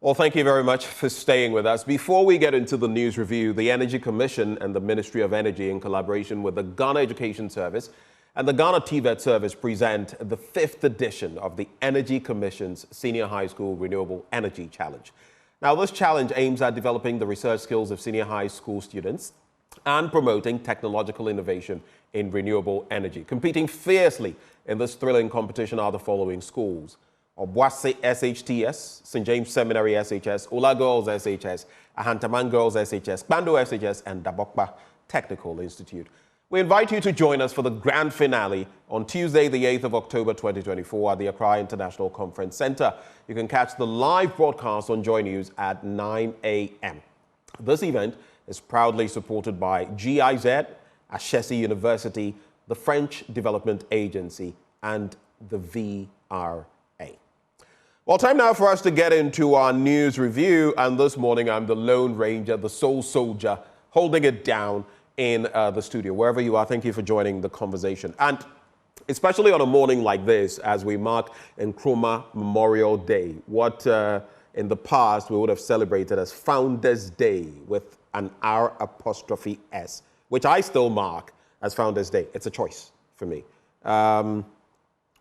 Well, thank you very much for staying with us. Before we get into the news review, the Energy Commission and the Ministry of Energy, in collaboration with the Ghana Education Service and the Ghana TVET Service, present the 5th edition of the Energy Commission's Senior High School Renewable Energy Challenge. Now, this challenge aims at developing the research skills of senior high school students and promoting technological innovation in renewable energy. Competing fiercely in this thrilling competition are the following schools: Obuasi SHTS, St. James Seminary SHS, Ola Girls SHS, Ahantaman Girls SHS, Bando SHS, and Dabokba Technical Institute. We invite you to join us for the grand finale on Tuesday, the 8th of October 2024 at the Accra International Conference Center. You can catch the live broadcast on Joy News at 9 a.m. This event is proudly supported by GIZ, Ashesi University, the French Development Agency, and the VRA. Well, time now for us to get into our news review. And this morning, I'm the Lone Ranger, the sole soldier, holding it down in the studio. Wherever you are, thank you for joining the conversation. And especially on a morning like this, as we mark Nkrumah Memorial Day, what in the past we would have celebrated as Founders Day with an R''S, which I still mark as Founders Day. It's a choice for me.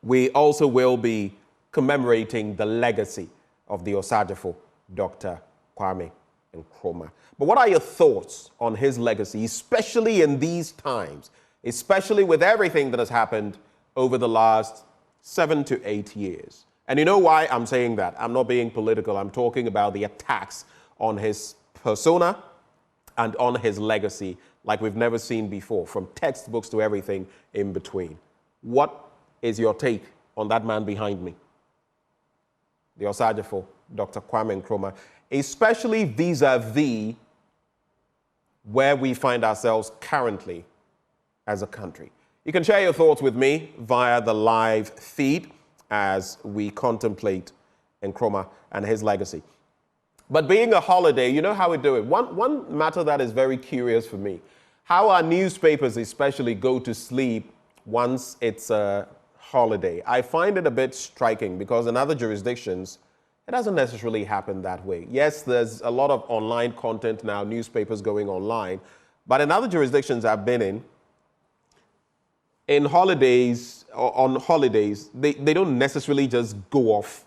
We also will be commemorating the legacy of the Osajifo, Dr. Kwame Nkrumah. But what are your thoughts on his legacy, especially in these times, especially with everything that has happened over the last 7 to 8 years? And you know why I'm saying that? I'm not being political. I'm talking about the attacks on his persona and on his legacy like we've never seen before, from textbooks to everything in between. What is your take on that man behind me, the Osajifo, Dr. Kwame Nkrumah, especially vis-a-vis where we find ourselves currently as a country? You can share your thoughts with me via the live feed as we contemplate Nkrumah and his legacy. But being a holiday, you know how we do it. One matter that is very curious for me, how our newspapers especially go to sleep once it's a holiday. I find it a bit striking because in other jurisdictions, it doesn't necessarily happen that way. Yes, there's a lot of online content now, newspapers going online, but in other jurisdictions I've been in holidays, on holidays, they don't necessarily just go off,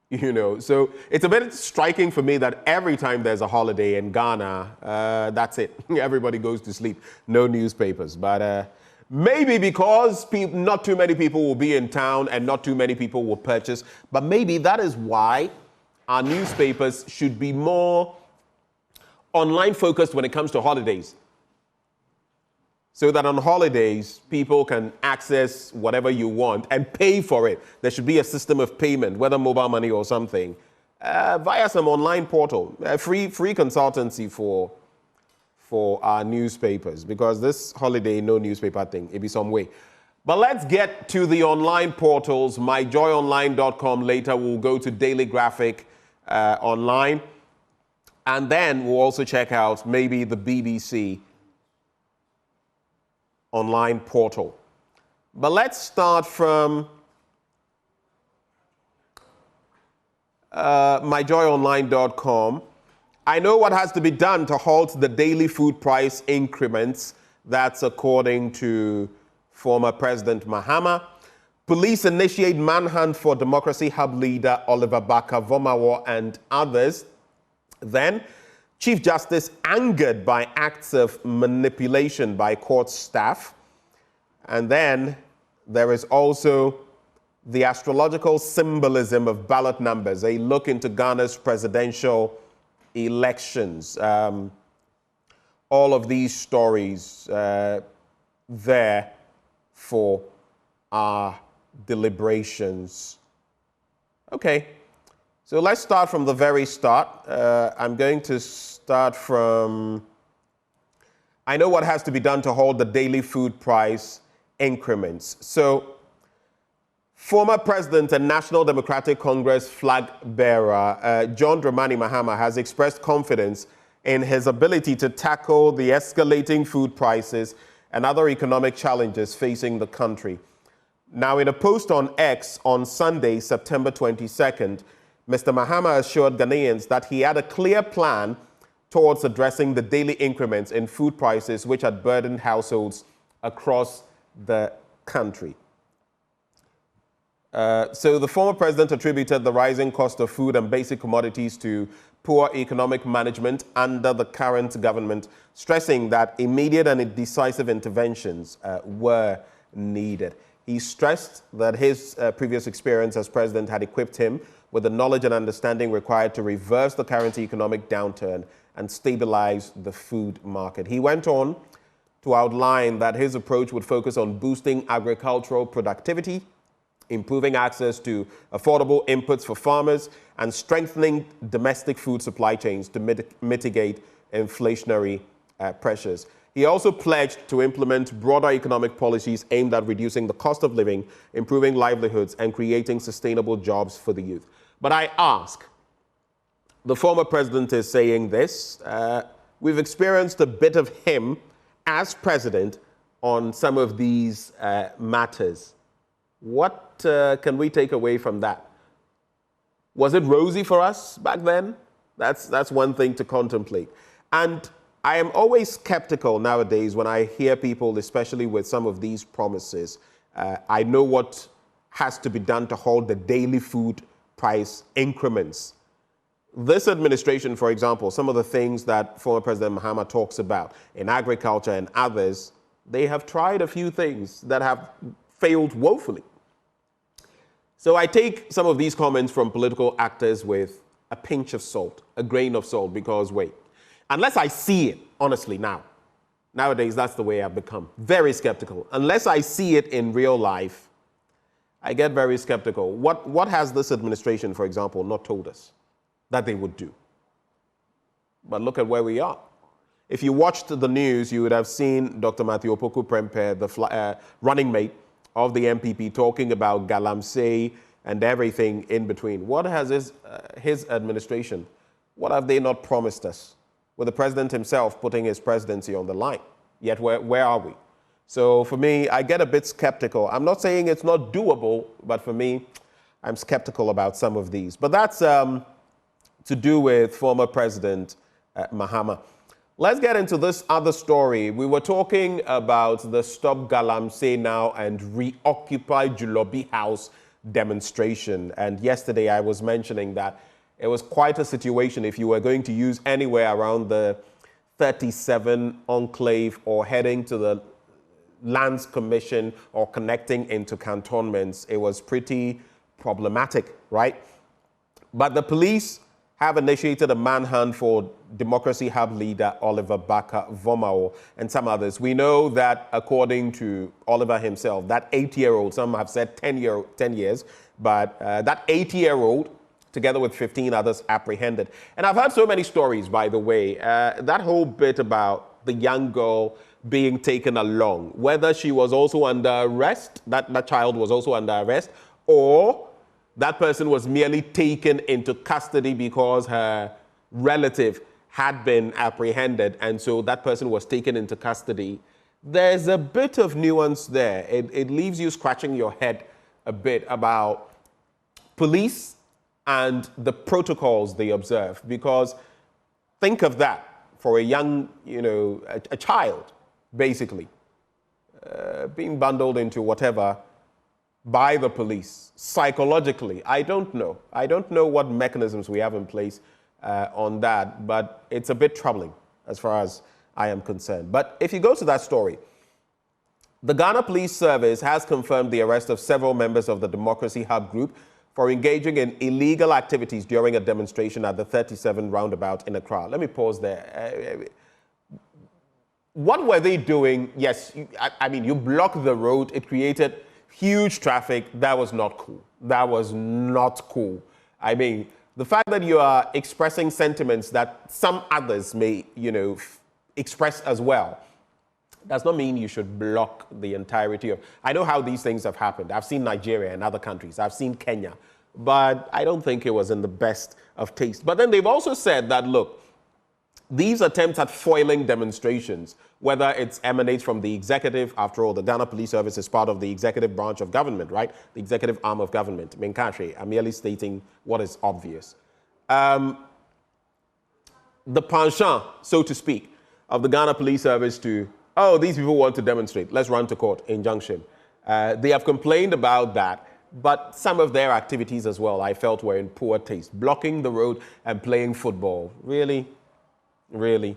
you know. So it's a bit striking for me that every time there's a holiday in Ghana, that's it. Everybody goes to sleep, no newspapers. But maybe because not too many people will be in town and not too many people will purchase, but maybe that is why our newspapers should be more online focused when it comes to holidays. So that on holidays, people can access whatever you want and pay for it. There should be a system of payment, whether mobile money or something, via some online portal, free consultancy for our newspapers, because this holiday, no newspaper thing, it'll be some way. But let's get to the online portals. myjoyonline.com. Later, we'll go to Daily Graphic online. And then we'll also check out maybe the BBC online portal. But let's start from myjoyonline.com. I know what has to be done to halt the daily food price increments. That's according to former President Mahama. Police initiate manhunt for Democracy Hub leader Oliver Barker-Vormawor and others. Then, Chief Justice angered by acts of manipulation by court staff. And then there is also the astrological symbolism of ballot numbers, a look into Ghana's presidential elections. All of these stories there for our deliberations. Okay, so let's start from the very start. I'm going to start from, I know what has to be done to hold the daily food price increments. So, former President and National Democratic Congress flag bearer John Dramani Mahama has expressed confidence in his ability to tackle the escalating food prices and other economic challenges facing the country. Now, in a post on X on Sunday, September 22nd, Mr. Mahama assured Ghanaians that he had a clear plan towards addressing the daily increments in food prices which had burdened households across the country. So the former president attributed the rising cost of food and basic commodities to poor economic management under the current government, stressing that immediate and decisive interventions were needed. He stressed that his previous experience as president had equipped him with the knowledge and understanding required to reverse the current economic downturn and stabilize the food market. He went on to outline that his approach would focus on boosting agricultural productivity, improving access to affordable inputs for farmers, and strengthening domestic food supply chains to mitigate inflationary pressures. He also pledged to implement broader economic policies aimed at reducing the cost of living, improving livelihoods, and creating sustainable jobs for the youth. But I ask, the former president is saying this. We've experienced a bit of him as president on some of these matters. What can we take away from that? Was it rosy for us back then? That's one thing to contemplate. And I am always skeptical nowadays when I hear people, especially with some of these promises. I know what has to be done to hold the daily food price increments. This administration, for example, some of the things that former President Mahama talks about in agriculture and others, they have tried a few things that have failed woefully. So I take some of these comments from political actors with a pinch of salt, a grain of salt, because wait, unless I see it, honestly nowadays that's the way I've become, very skeptical. Unless I see it in real life, I get very skeptical. What has this administration, for example, not told us that they would do? But look at where we are. If you watched the news, you would have seen Dr. Matthew Opoku Prempeh, the running mate of the MPP, talking about galamsey and everything in between. What has his administration, what have they not promised us? With the president himself putting his presidency on the line. Yet where are we? So for me, I get a bit skeptical. I'm not saying it's not doable, but for me, I'm skeptical about some of these. But that's to do with former President Mahama. Let's get into this other story. We were talking about the Stop Galamsey Now and Reoccupy Julobi House demonstration. And yesterday I was mentioning that it was quite a situation if you were going to use anywhere around the 37 enclave or heading to the Lands Commission or connecting into cantonments. It was pretty problematic, right? But the police have initiated a manhunt for Democracy Hub leader Oliver Barker-Vormawor and some others. We know that according to Oliver himself, that 8-year-old, some have said 10 years, but that 8-year-old, together with 15 others, apprehended. And I've heard so many stories, by the way, that whole bit about the young girl being taken along, whether she was also under arrest, that child was also under arrest, or that person was merely taken into custody because her relative had been apprehended, and so that person was taken into custody. There's a bit of nuance there. It leaves you scratching your head a bit about police and the protocols they observe, because think of that for a young, a child, basically, being bundled into whatever by the police, psychologically. I don't know. I don't know what mechanisms we have in place on that, but it's a bit troubling as far as I am concerned. But if you go to that story, the Ghana Police Service has confirmed the arrest of several members of the Democracy Hub group for engaging in illegal activities during a demonstration at the 37 roundabout in Accra. Let me pause there. What were they doing? Yes, you blocked the road. It created huge traffic. That was not cool. That was not cool. I mean, the fact that you are expressing sentiments that some others may, express as well, does not mean you should block the entirety of. I know how these things have happened. I've seen Nigeria and other countries. I've seen Kenya. But I don't think it was in the best of taste. But then they've also said that, look, these attempts at foiling demonstrations, whether it emanates from the executive, after all, the Ghana Police Service is part of the executive branch of government, right? The executive arm of government. Menkashe, I'm merely stating what is obvious. The penchant, so to speak, of the Ghana Police Service to, oh, these people want to demonstrate, let's run to court, injunction. They have complained about that, but some of their activities as well, I felt, were in poor taste. Blocking the road and playing football. Really? Really?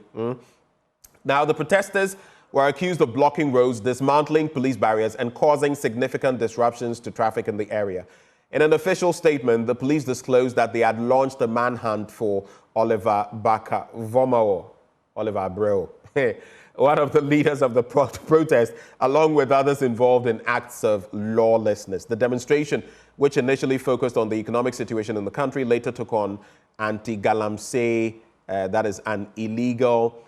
Now, the protesters were accused of blocking roads, dismantling police barriers, and causing significant disruptions to traffic in the area. In an official statement, the police disclosed that they had launched a manhunt for Oliver Barker-Vormawor, Oliver Abreu, one of the leaders of the protest, along with others involved in acts of lawlessness. The demonstration, which initially focused on the economic situation in the country, later took on anti-galamsey, that is an illegal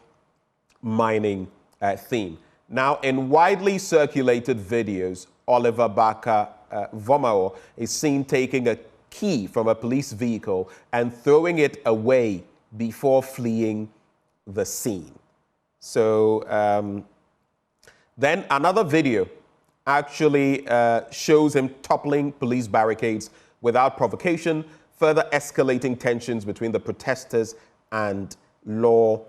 mining theme. Now, in widely circulated videos, Oliver Barker-Vormawor is seen taking a key from a police vehicle and throwing it away before fleeing the scene. So then another video actually shows him toppling police barricades without provocation, further escalating tensions between the protesters and law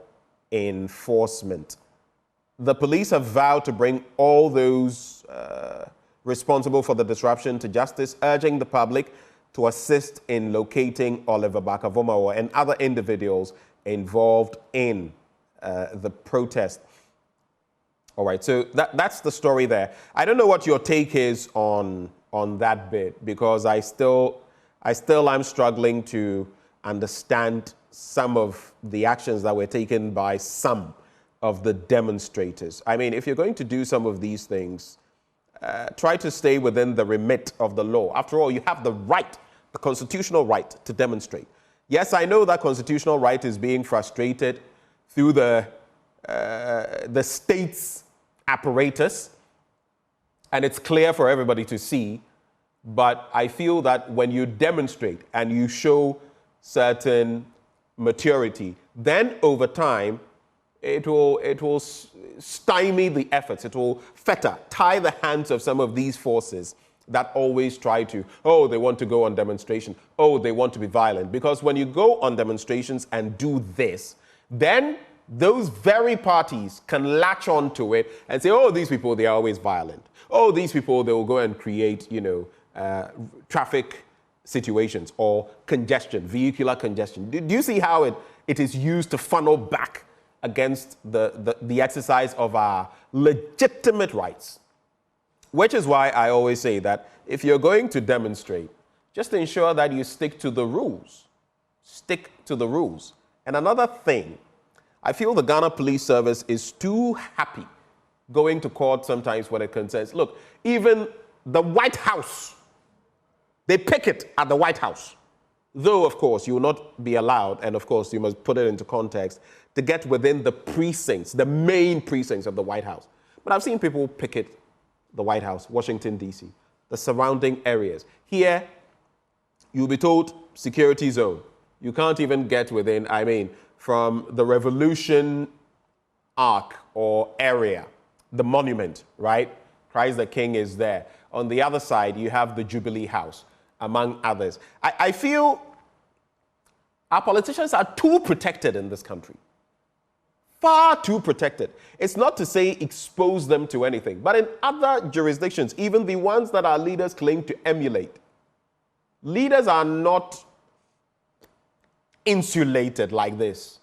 enforcement. The police have vowed to bring all those responsible for the disruption to justice, urging the public to assist in locating Oliver Barker-Vormawor and other individuals involved in the protest. All right, so that's the story there. I don't know what your take is on that bit, because I still am struggling to understand some of the actions that were taken by some of the demonstrators. I mean, if you're going to do some of these things, try to stay within the remit of the law. After all, you have the right, the constitutional right to demonstrate. Yes, I know that constitutional right is being frustrated through the state's apparatus, and it's clear for everybody to see, but I feel that when you demonstrate and you show certain maturity, then over time, it will stymie the efforts, it will fetter, tie the hands of some of these forces that always try to, oh, they want to go on demonstration, oh, they want to be violent. Because when you go on demonstrations and do this, then those very parties can latch on to it and say, oh, these people, they are always violent. Oh, these people, they will go and create, traffic situations or congestion, vehicular congestion. Do you see how it is used to funnel back against the exercise of our legitimate rights? Which is why I always say that if you're going to demonstrate, just ensure that you stick to the rules. Stick to the rules. And another thing, I feel the Ghana Police Service is too happy going to court sometimes when it concerns, look, even the White House, they picket at the White House. Though, of course, you will not be allowed, and of course, you must put it into context, to get within the precincts, the main precincts of the White House. But I've seen people picket the White House, Washington, D.C., the surrounding areas. Here, you'll be told security zone. You can't even get within, from the Revolution Arc or area, the monument, right? Christ the King is there. On the other side, you have the Jubilee House, among others. I feel our politicians are too protected in this country. Far too protected. It's not to say expose them to anything, but in other jurisdictions, even the ones that our leaders claim to emulate, leaders are not insulated like this,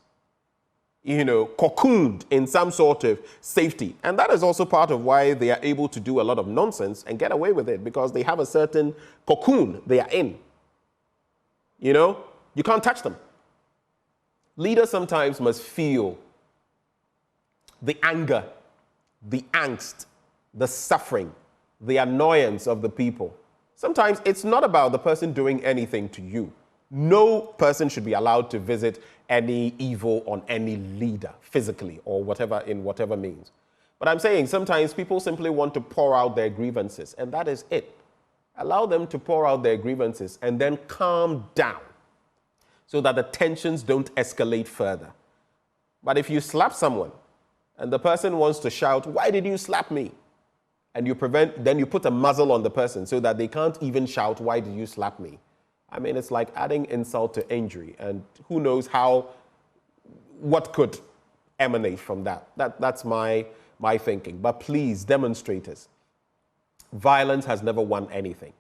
cocooned in some sort of safety. And that is also part of why they are able to do a lot of nonsense and get away with it, because they have a certain cocoon they are in. You can't touch them. Leaders sometimes must feel the anger, the angst, the suffering, the annoyance of the people. Sometimes it's not about the person doing anything to you. No person should be allowed to visit any evil on any leader, physically or whatever, in whatever means. But I'm saying sometimes people simply want to pour out their grievances, and that is it. Allow them to pour out their grievances and then calm down so that the tensions don't escalate further. But if you slap someone and the person wants to shout, "Why did you slap me?" and then you put a muzzle on the person so that they can't even shout, "Why did you slap me?" I mean, it's like adding insult to injury, and who knows what could emanate from that. That's my thinking. But please, demonstrators, violence has never won anything,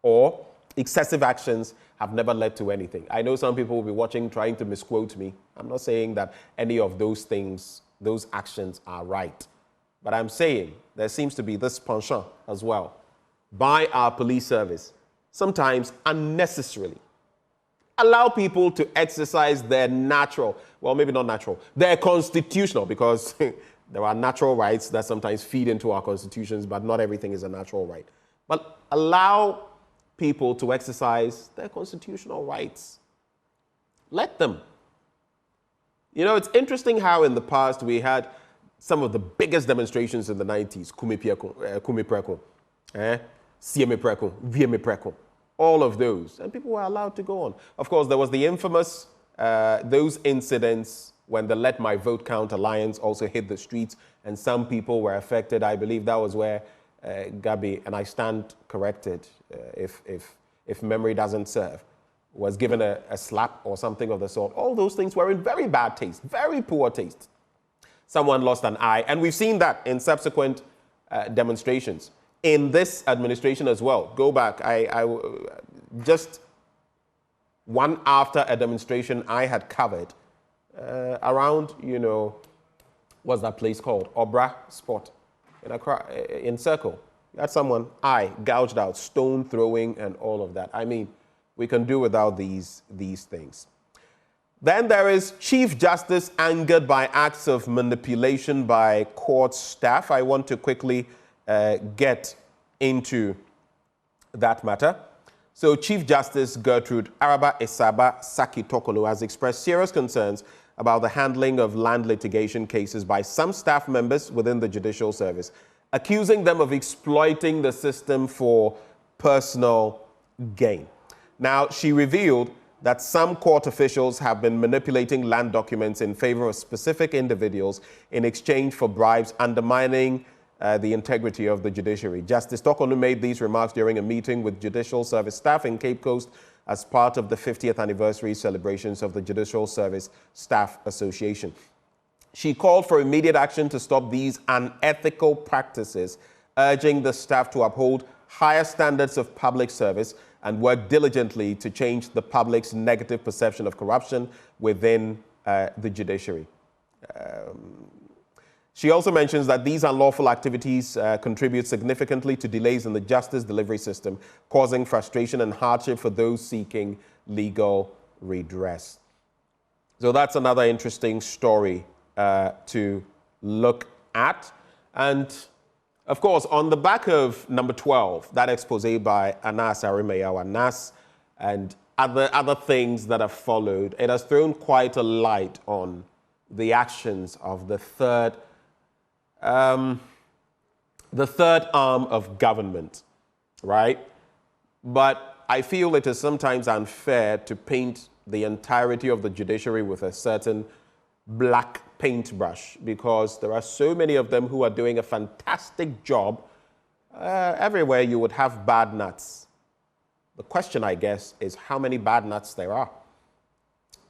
or excessive actions have never led to anything. I know some people will be watching trying to misquote me. I'm not saying that any of those things, those actions are right. But I'm saying there seems to be this penchant as well by our police service, sometimes unnecessarily. Allow people to exercise their natural, well, maybe not natural, their constitutional, because there are natural rights that sometimes feed into our constitutions, but not everything is a natural right. But allow people to exercise their constitutional rights. Let them. You know, it's interesting how in the past we had some of the biggest demonstrations in the 90s, Kume Preko, Sieme Preko, Vieme Preko, all of those, and people were allowed to go on. Of course, there was the infamous, those incidents when the Let My Vote Count Alliance also hit the streets and some people were affected. I believe that was where Gabi, and I stand corrected if memory doesn't serve, was given a slap or something of the sort. All those things were in very bad taste, very poor taste. Someone lost an eye, and we've seen that in subsequent demonstrations. In this administration as well. Go back, I just one after a demonstration I had covered around, you know, what's that place called? Obra Spot in Circle. You had someone, eye gouged out, stone throwing and all of that. I mean, we can do without these things. Then there is Chief Justice angered by acts of manipulation by court staff. I want to quickly get into that matter. So Chief Justice Gertrude Araba Esaba Saki Tokolo has expressed serious concerns about the handling of land litigation cases by some staff members within the Judicial Service, accusing them of exploiting the system for personal gain. Now, she revealed that some court officials have been manipulating land documents in favor of specific individuals in exchange for bribes, undermining the integrity of the judiciary. Justice Tokonu made these remarks during a meeting with Judicial Service staff in Cape Coast as part of the 50th anniversary celebrations of the Judicial Service Staff Association. She called for immediate action to stop these unethical practices, urging the staff to uphold higher standards of public service and work diligently to change the public's negative perception of corruption within the judiciary. She also mentions that these unlawful activities contribute significantly to delays in the justice delivery system, causing frustration and hardship for those seeking legal redress. So that's another interesting story to look at. And of course, on the back of number 12, that expose by Anas Arimeyaw Anas and other things that have followed, it has thrown quite a light on the actions of the third arm of government, right? But I feel it is sometimes unfair to paint the entirety of the judiciary with a certain black paintbrush, because there are so many of them who are doing a fantastic job. Everywhere you would have bad nuts. The question, I guess, is how many bad nuts there are.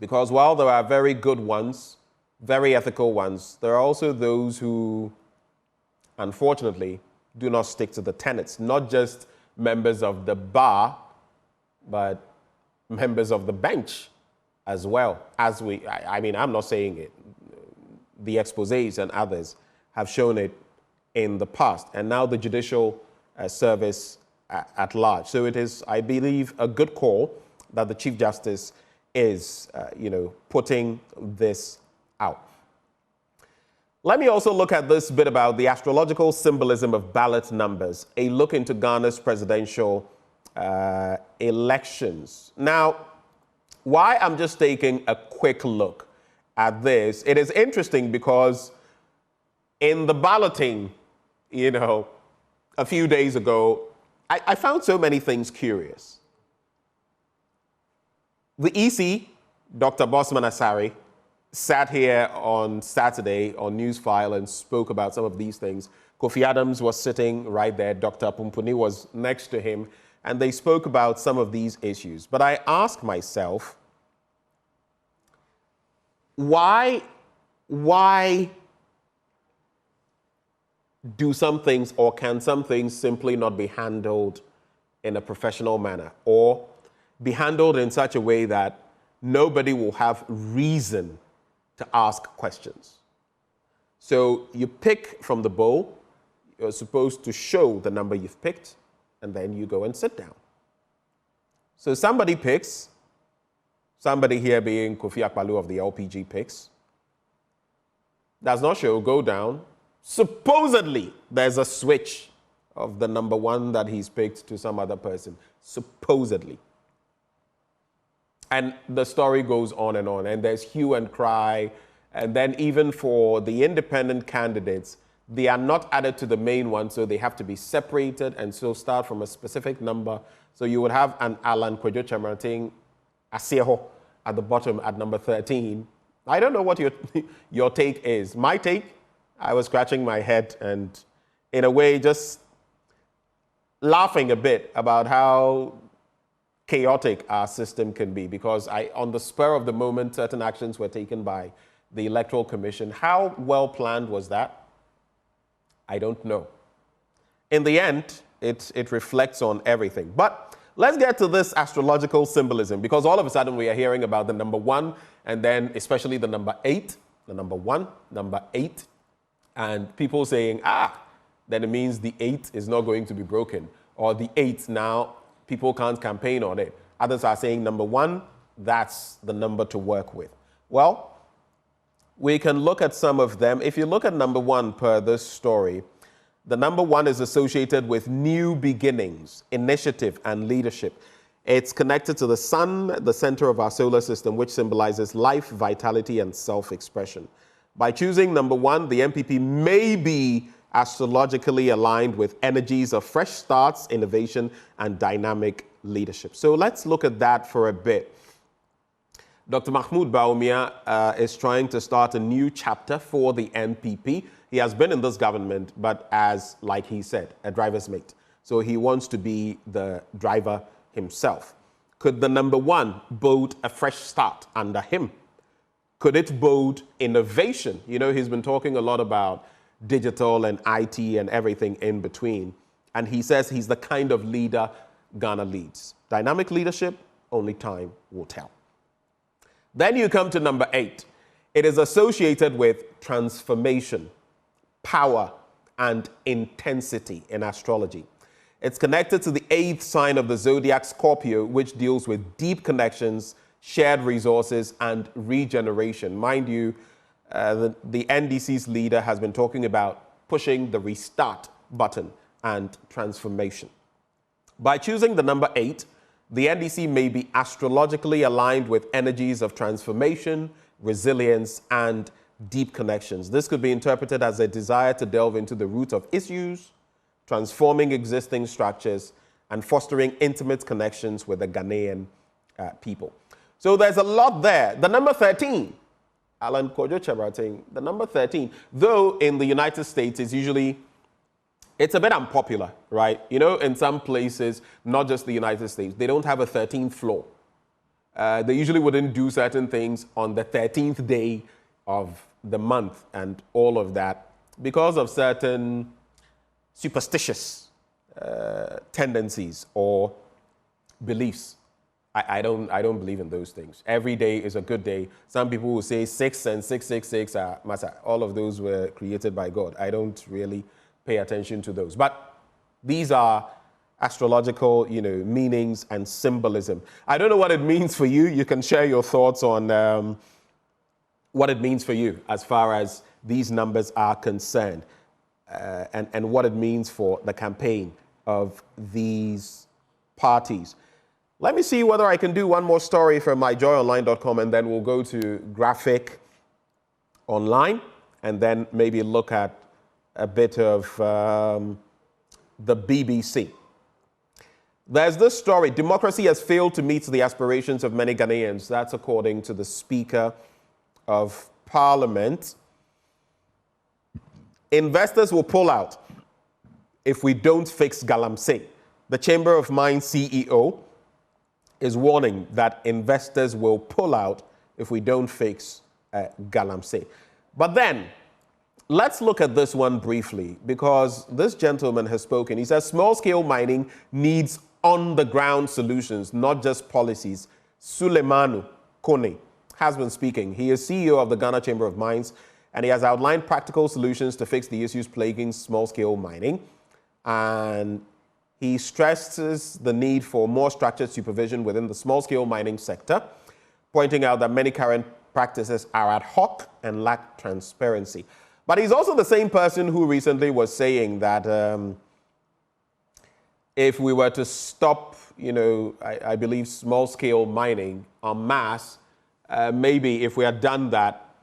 Because while there are very good ones, very ethical ones, there are also those who, unfortunately, do not stick to the tenets. Not just members of the bar, but members of the bench as well. I mean, I'm not saying it. The exposés and others have shown it in the past, and now the Judicial Service at large. So it is, I believe, a good call that the Chief Justice is, putting this out. Let me also look at this bit about the astrological symbolism of ballot numbers, a look into Ghana's presidential elections. Now, why I'm just taking a quick look at this, it is interesting because in the balloting, a few days ago, I found so many things curious. The EC, Dr. Bosman Asari, sat here on Saturday on Newsfile and spoke about some of these things. Kofi Adams was sitting right there. Dr. Pumpuni was next to him, and they spoke about some of these issues. But I asked myself, why do some things, or can some things simply not be handled in a professional manner, or be handled in such a way that nobody will have reason to ask questions? So you pick from the bowl, you're supposed to show the number you've picked, and then you go and sit down. So somebody picks, somebody here being Kofi Akpaloo of the LPG picks, does not show, go down. Supposedly, there's a switch of the number one that he's picked to some other person. Supposedly. And the story goes on, and there's hue and cry. And then even for the independent candidates, they are not added to the main one, so they have to be separated and so start from a specific number. So you would have an Alan Kwadwo Kyerematen Asieho at the bottom at number 13. I don't know what your take is. My take, I was scratching my head and in a way just laughing a bit about how chaotic our system can be, because on the spur of the moment, certain actions were taken by the Electoral Commission. How well planned was that? I don't know. In the end, it reflects on everything. But let's get to this astrological symbolism, because all of a sudden we are hearing about the number one, and then especially the number 8, the number 1, number 8, and people saying, then it means the 8 is not going to be broken, or the 8 now, people can't campaign on it. Others are saying number 1, that's the number to work with. Well, we can look at some of them. If you look at number 1 per this story, the number 1 is associated with new beginnings, initiative, and leadership. It's connected to the sun, the center of our solar system, which symbolizes life, vitality, and self-expression. By choosing number 1, the MPP may be astrologically aligned with energies of fresh starts, innovation, and dynamic leadership. So let's look at that for a bit. Dr. Mahmoud Bawumia is trying to start a new chapter for the NPP. He has been in this government, but as, like he said, a driver's mate. So he wants to be the driver himself. Could the number 1 bode a fresh start under him? Could it bode innovation? You know, he's been talking a lot about digital and IT and everything in between. And he says he's the kind of leader Ghana needs. Dynamic leadership, only time will tell. Then you come to number 8. It is associated with transformation, power, and intensity in astrology. It's connected to the 8th sign of the zodiac, Scorpio, which deals with deep connections, shared resources, and regeneration. Mind you, the NDC's leader has been talking about pushing the restart button and transformation. By choosing the number 8, the NDC may be astrologically aligned with energies of transformation, resilience, and deep connections. This could be interpreted as a desire to delve into the root of issues, transforming existing structures, and fostering intimate connections with the Ghanaian people. So there's a lot there. The number 13, Alan Kwadwo Kyerematen, the number 13, though in the United States is usually, it's a bit unpopular, right? You know, in some places, not just the United States, they don't have a 13th floor. They usually wouldn't do certain things on the 13th day of the month and all of that because of certain superstitious tendencies or beliefs. I don't believe in those things. Every day is a good day. Some people will say 6 and 666 are masa. All of those were created by God. I don't really pay attention to those. But these are astrological, meanings and symbolism. I don't know what it means for you. You can share your thoughts on what it means for you as far as these numbers are concerned, and what it means for the campaign of these parties. Let me see whether I can do one more story from myjoyonline.com, and then we'll go to Graphic Online, and then maybe look at a bit of the BBC. There's this story: democracy has failed to meet the aspirations of many Ghanaians. That's according to the Speaker of Parliament. Investors will pull out if we don't fix Galamsey. The Chamber of Mines CEO is warning that investors will pull out if we don't fix Galamsey. But then, let's look at this one briefly, because this gentleman has spoken. He says small-scale mining needs on-the-ground solutions, not just policies. Suleimanu Kone has been speaking. He is CEO of the Ghana Chamber of Mines, and he has outlined practical solutions to fix the issues plaguing small-scale mining. And he stresses the need for more structured supervision within the small-scale mining sector, pointing out that many current practices are ad hoc and lack transparency. But he's also the same person who recently was saying that if we were to stop, I believe small-scale mining en masse, maybe if we had done that,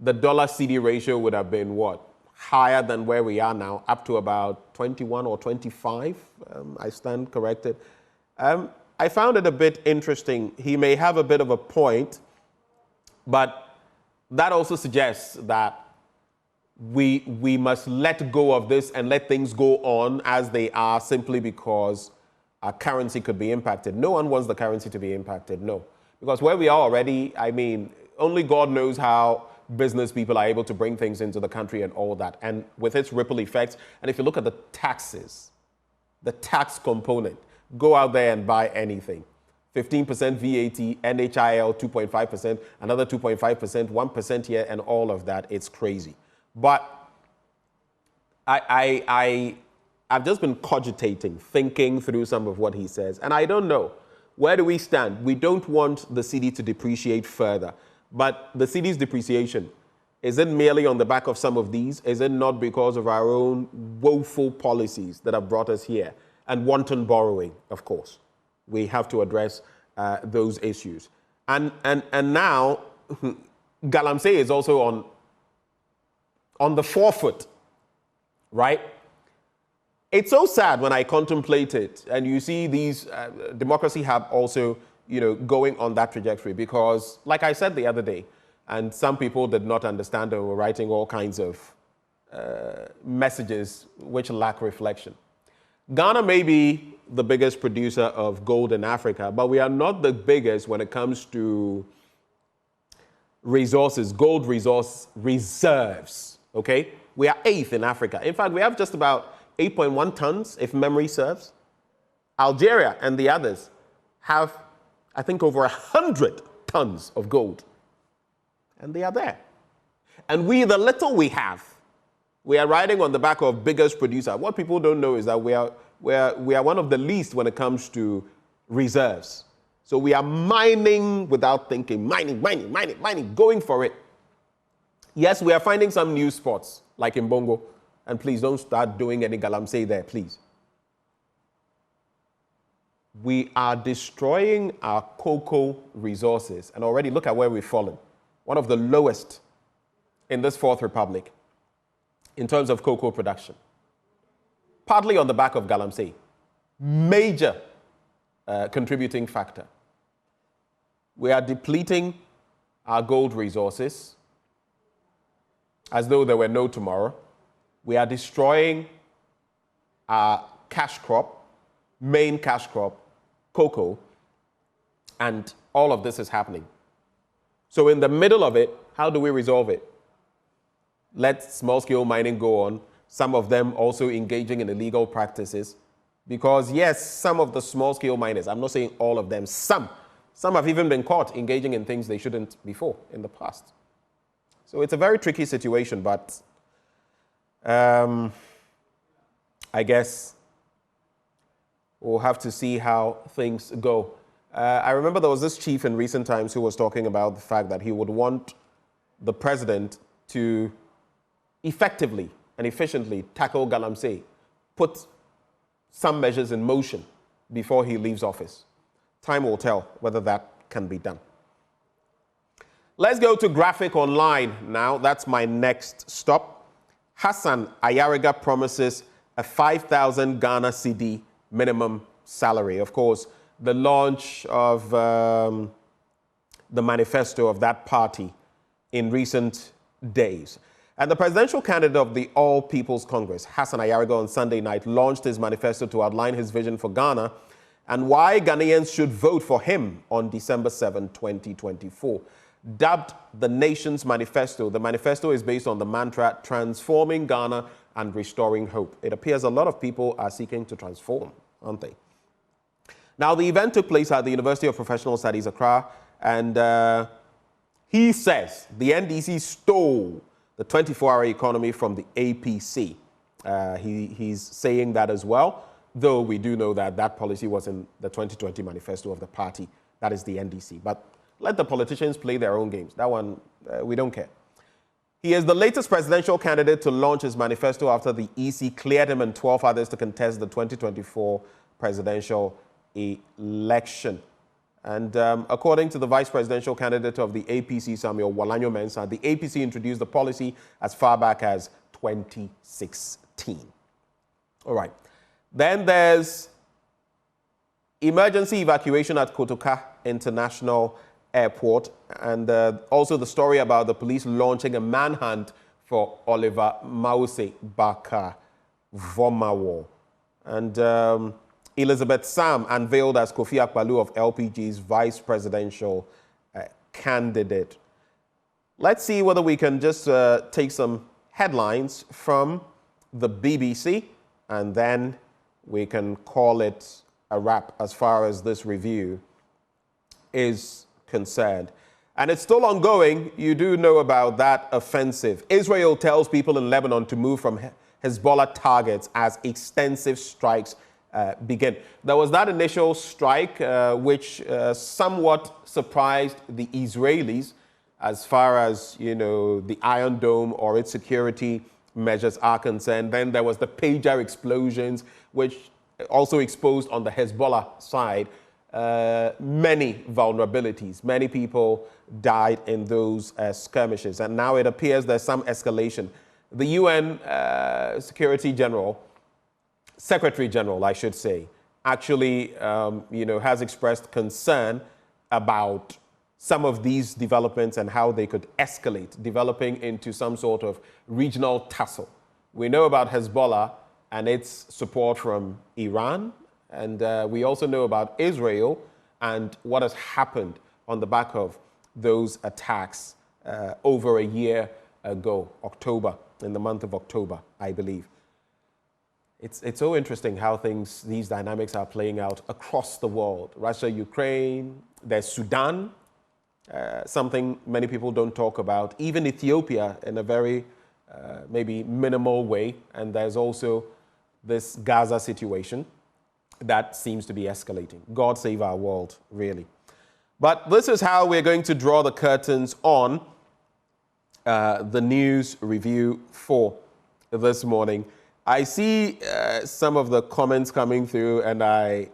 the dollar-CD ratio would have been what? Higher than where we are now, up to about 21 or 25. I stand corrected. I found it a bit interesting. He may have a bit of a point, but that also suggests that we must let go of this and let things go on as they are simply because our currency could be impacted. No one wants the currency to be impacted, no. Because where we are already, I mean, only God knows how business people are able to bring things into the country and all that. And with its ripple effects, and if you look at the taxes, the tax component, go out there and buy anything. 15% VAT, NHIL 2.5%, another 2.5%, 1% here, and all of that. It's crazy. But I've just been cogitating, thinking through some of what he says, and I don't know. Where do we stand? We don't want the cedi to depreciate further. But the cedi's depreciation, is it merely on the back of some of these? Is it not because of our own woeful policies that have brought us here? And wanton borrowing, of course. We have to address those issues. And now, Galamsey is also on the forefoot, right? It's so sad when I contemplate it, and you see these Democracy Hub also, going on that trajectory, because, like I said the other day, and some people did not understand and were writing all kinds of messages which lack reflection. Ghana may be the biggest producer of gold in Africa, but we are not the biggest when it comes to resources, gold resource reserves, okay? We are 8th in Africa. In fact, we have just about 8.1 tons, if memory serves. Algeria and the others have, I think, over 100 tons of gold. And they are there. And we, the little we have, we are riding on the back of biggest producer. What people don't know is that we are one of the least when it comes to reserves. So we are mining without thinking, mining, going for it. Yes, we are finding some new spots, like in Bongo. And please don't start doing any Galamsey there, please. We are destroying our cocoa resources. And already look at where we've fallen. One of the lowest in this Fourth Republic in terms of cocoa production. Partly on the back of Galamsey. Major contributing factor. We are depleting our gold resources as though there were no tomorrow. We are destroying our cash crop, main cash crop, cocoa, and all of this is happening. So in the middle of it, how do we resolve it? Let small-scale mining go on, some of them also engaging in illegal practices, because yes, some of the small-scale miners, I'm not saying all of them, some have even been caught engaging in things they shouldn't before in the past. So it's a very tricky situation, but I guess we'll have to see how things go. I remember there was this chief in recent times who was talking about the fact that he would want the president to effectively and efficiently tackle Galamsey, put some measures in motion before he leaves office. Time will tell whether that can be done. Let's go to Graphic Online now. That's my next stop. Hassan Ayariga promises a 5,000 Ghana cedi minimum salary. Of course, the launch of the manifesto of that party in recent days. And the presidential candidate of the All People's Congress, Hassan Ayarigo, on Sunday night launched his manifesto to outline his vision for Ghana and why Ghanaians should vote for him on December 7, 2024. Dubbed the nation's manifesto, the manifesto is based on the mantra, transforming Ghana and restoring hope. It appears a lot of people are seeking to transform, aren't they? Now, the event took place at the University of Professional Studies, Accra, and he says the NDC stole the 24-hour economy from the APC. He's saying that as well, though we do know that that policy was in the 2020 manifesto of the party. That is the NDC. But let the politicians play their own games. That one, we don't care. He is the latest presidential candidate to launch his manifesto after the EC cleared him and 12 others to contest the 2024 presidential election. And according to the vice presidential candidate of the APC, Samuel Walanyo Mensah, the APC introduced the policy as far back as 2016. All right. Then there's emergency evacuation at Kotoka International Airport, and also the story about the police launching a manhunt for Oliver Mause Barker-Vormawor. And Elizabeth Sam unveiled as Kofi Akpaloo of LPG's vice presidential candidate. Let's see whether we can just take some headlines from the BBC, and then we can call it a wrap as far as this review is concerned. And it's still ongoing. You do know about that offensive. Israel tells people in Lebanon to move from Hezbollah targets as extensive strikes begin. There was that initial strike, which somewhat surprised the Israelis as far as, you know, the Iron Dome or its security measures are concerned. Then there was the pager explosions, which also exposed on the Hezbollah side many vulnerabilities. Many people died in those skirmishes. And now it appears there's some escalation. The UN Secretary General, I should say, actually, has expressed concern about some of these developments and how they could escalate, developing into some sort of regional tussle. We know about Hezbollah and its support from Iran, and we also know about Israel and what has happened on the back of those attacks over a year ago, in the month of October, I believe. It's so interesting how these dynamics are playing out across the world. Russia, Ukraine, there's Sudan, something many people don't talk about. Even Ethiopia in a very maybe minimal way. And there's also this Gaza situation that seems to be escalating. God save our world, really. But this is how we're going to draw the curtains on the news review for this morning. I see some of the comments coming through, and I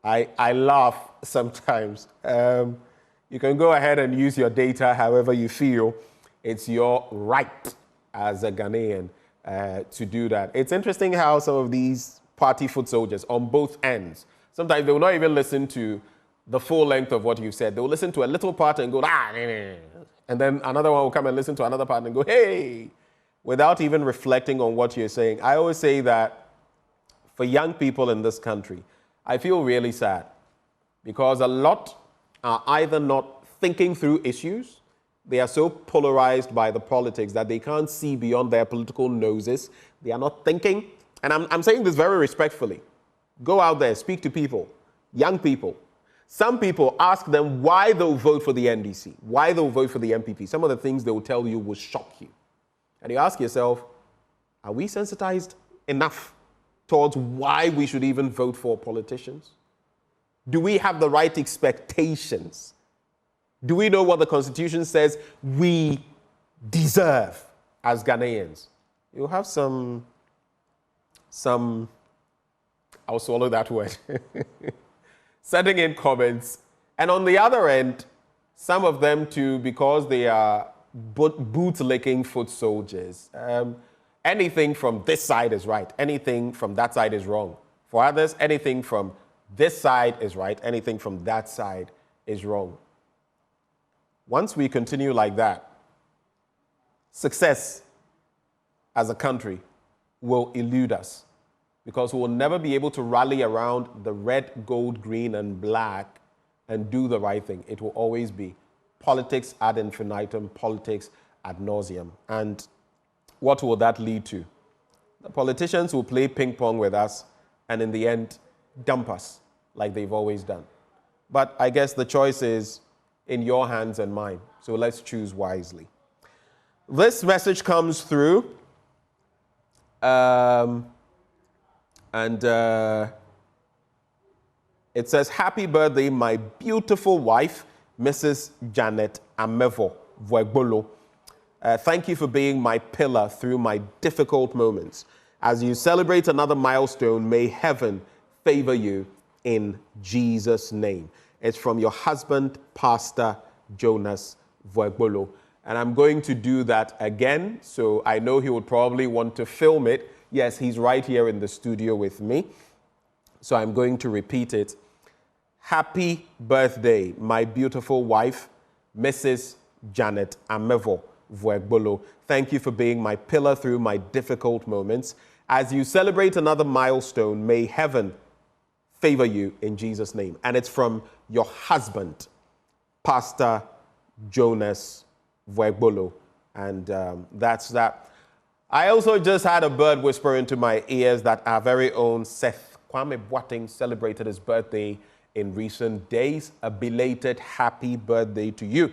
laugh sometimes. You can go ahead and use your data however you feel. It's your right as a Ghanaian to do that. It's interesting how some of these party foot soldiers on both ends, sometimes they will not even listen to the full length of what you said. They will listen to a little part and go, and then another one will come and listen to another part and go, hey, without even reflecting on what you're saying. I always say that for young people in this country, I feel really sad because a lot are either not thinking through issues, they are so polarized by the politics that they can't see beyond their political noses. They are not thinking. And I'm saying this very respectfully. Go out there, speak to people, young people. Some people, ask them why they'll vote for the NDC, why they'll vote for the MPP. Some of the things they will tell you will shock you. And you ask yourself, are we sensitized enough towards why we should even vote for politicians? Do we have the right expectations? Do we know what the Constitution says we deserve as Ghanaians? You'll have some I'll swallow that word, sending in comments. And on the other end, some of them too, because they are bootlicking foot soldiers. Anything from this side is right. Anything from that side is wrong. For others, anything from this side is right. Anything from that side is wrong. once we continue like that, success as a country will elude us because we will never be able to rally around the red, gold, green, and black and do the right thing. It will always be politics ad infinitum, politics ad nauseum. And what will that lead to? The politicians will play ping pong with us and in the end, dump us like they've always done. But I guess the choice is in your hands and mine. So let's choose wisely. This message comes through it says, "Happy birthday, my beautiful wife, Mrs. Janet Amevo Vuegbolo. Thank you for being my pillar through my difficult moments. As you celebrate another milestone, may heaven favor you in Jesus' name." It's from your husband, Pastor Jonas Vuegbolo. And I'm going to do that again, so I know he would probably want to film it. Yes, he's right here in the studio with me. So I'm going to repeat it. Happy birthday, my beautiful wife, Mrs. Janet Amevo Vuegbolo. Thank you for being my pillar through my difficult moments. As you celebrate another milestone, may heaven favor you in Jesus' name. And it's from your husband, Pastor Jonas Vuegbolo. And that's that. I also just had a bird whisper into my ears that our very own Seth Kwame Boateng celebrated his birthday in recent days. A belated happy birthday to you,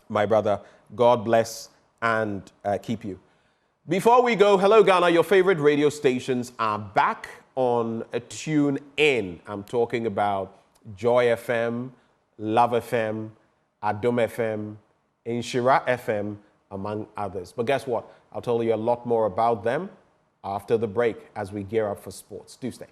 my brother. God bless and keep you. Before we go, hello Ghana, your favorite radio stations are back on a tune in. I'm talking about Joy FM, Love FM, Adom FM, Inshira FM, among others. But guess what? I'll tell you a lot more about them after the break as we gear up for sports. Do stay.